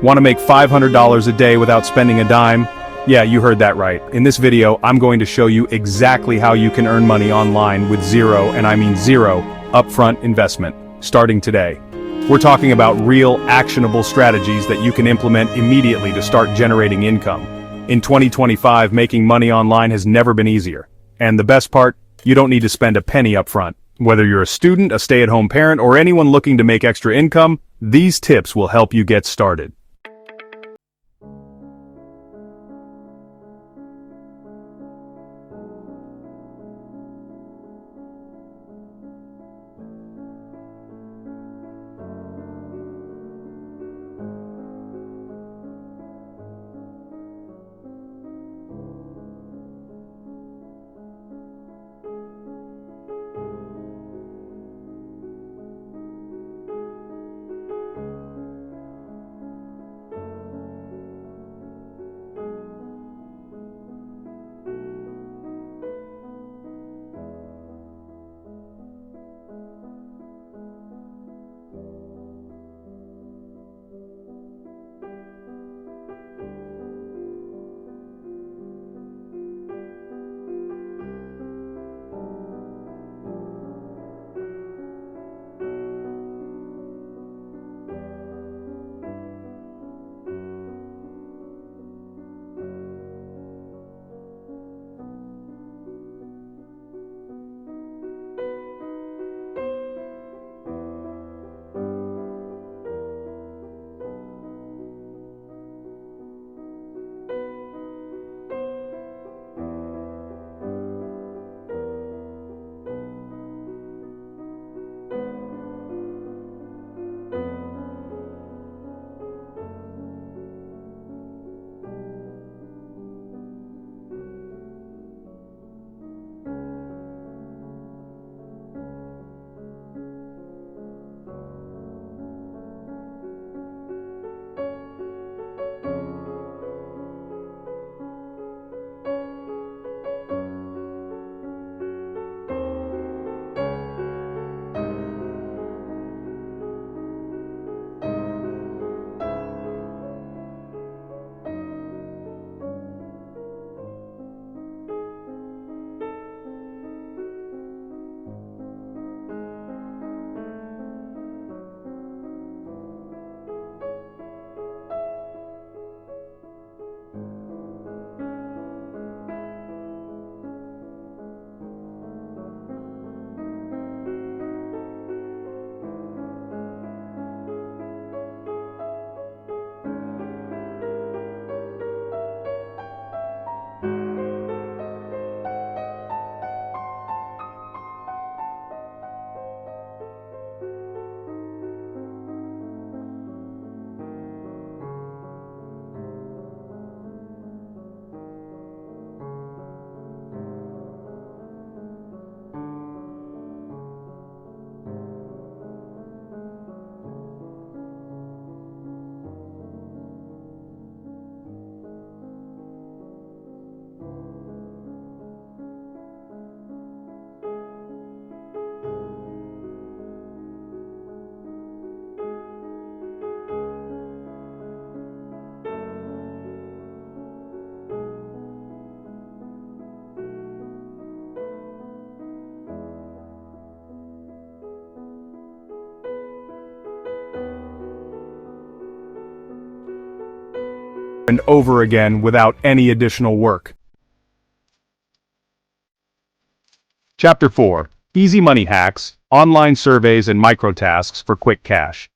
Want to make $500 a day without spending a dime? Yeah, you heard that right. In this video, I'm going to show you exactly how you can earn money online with zero, and I mean zero, upfront investment, starting today. We're talking about real, actionable strategies that you can implement immediately to start generating income. In 2025, making money online has never been easier. And the best part, you don't need to spend a penny upfront. Whether you're a student, a stay-at-home parent, or anyone looking to make extra income, these tips will help you get started. And over again without any additional work. Chapter 4. Easy Money Hacks, Online Surveys and Microtasks for Quick Cash.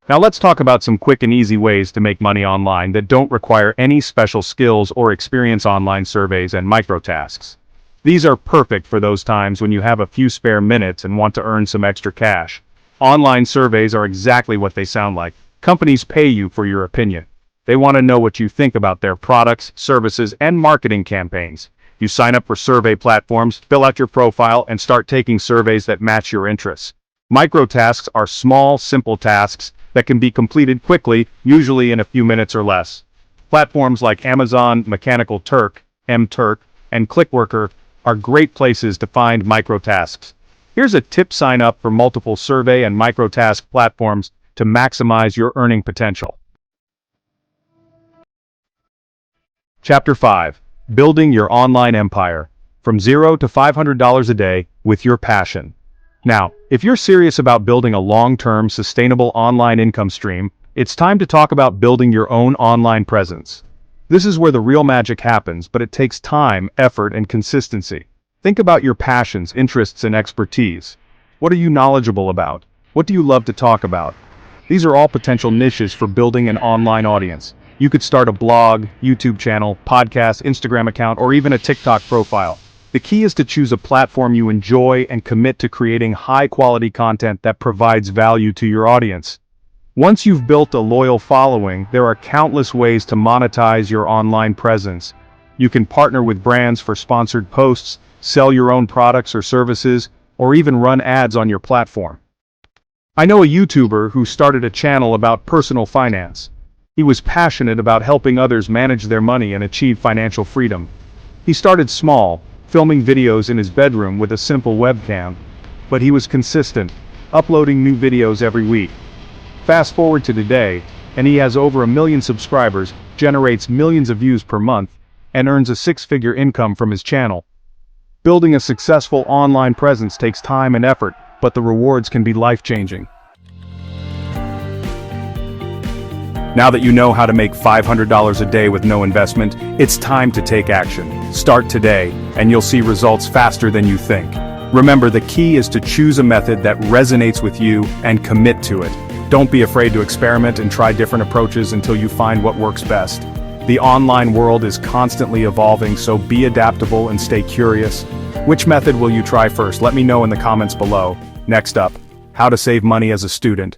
Now let's talk about some quick and easy ways to make money online that don't require any special skills or experience. Online surveys and microtasks. These are perfect for those times when you have a few spare minutes and want to earn some extra cash. Online surveys are exactly what they sound like. Companies pay you for your opinion. They want to know what you think about their products, services, and marketing campaigns. You sign up for survey platforms, fill out your profile, and start taking surveys that match your interests. Microtasks are small, simple tasks that can be completed quickly, usually in a few minutes or less. Platforms like Amazon, Mechanical Turk, mTurk, and ClickWorker are great places to find microtasks. Here's a tip: sign up for multiple survey and microtask platforms to maximize your earning potential. Chapter 5. Building your online empire. From $0 to $500 a day with your passion. Now, if you're serious about building a long-term, sustainable online income stream, it's time to talk about building your own online presence. This is where the real magic happens, but it takes time, effort, and consistency. Think about your passions, interests, and expertise. What are you knowledgeable about? What do you love to talk about? These are all potential niches for building an online audience. You could start a blog, YouTube channel, podcast, Instagram account, or even a TikTok profile. The key is to choose a platform you enjoy and commit to creating high-quality content that provides value to your audience. Once you've built a loyal following, there are countless ways to monetize your online presence. You can partner with brands for sponsored posts, sell your own products or services, or even run ads on your platform. I know a YouTuber who started a channel about personal finance. He was passionate about helping others manage their money and achieve financial freedom. He started small, filming videos in his bedroom with a simple webcam, but he was consistent, uploading new videos every week. Fast forward to today, and he has over 1 million subscribers, generates millions of views per month, and earns a six-figure income from his channel. Building a successful online presence takes time and effort, but the rewards can be life-changing. Now that you know how to make $500 a day with no investment, it's time to take action. Start today, and you'll see results faster than you think. Remember, the key is to choose a method that resonates with you and commit to it. Don't be afraid to experiment and try different approaches until you find what works best. The online world is constantly evolving, so be adaptable and stay curious. Which method will you try first? Let me know in the comments below. Next up, how to save money as a student.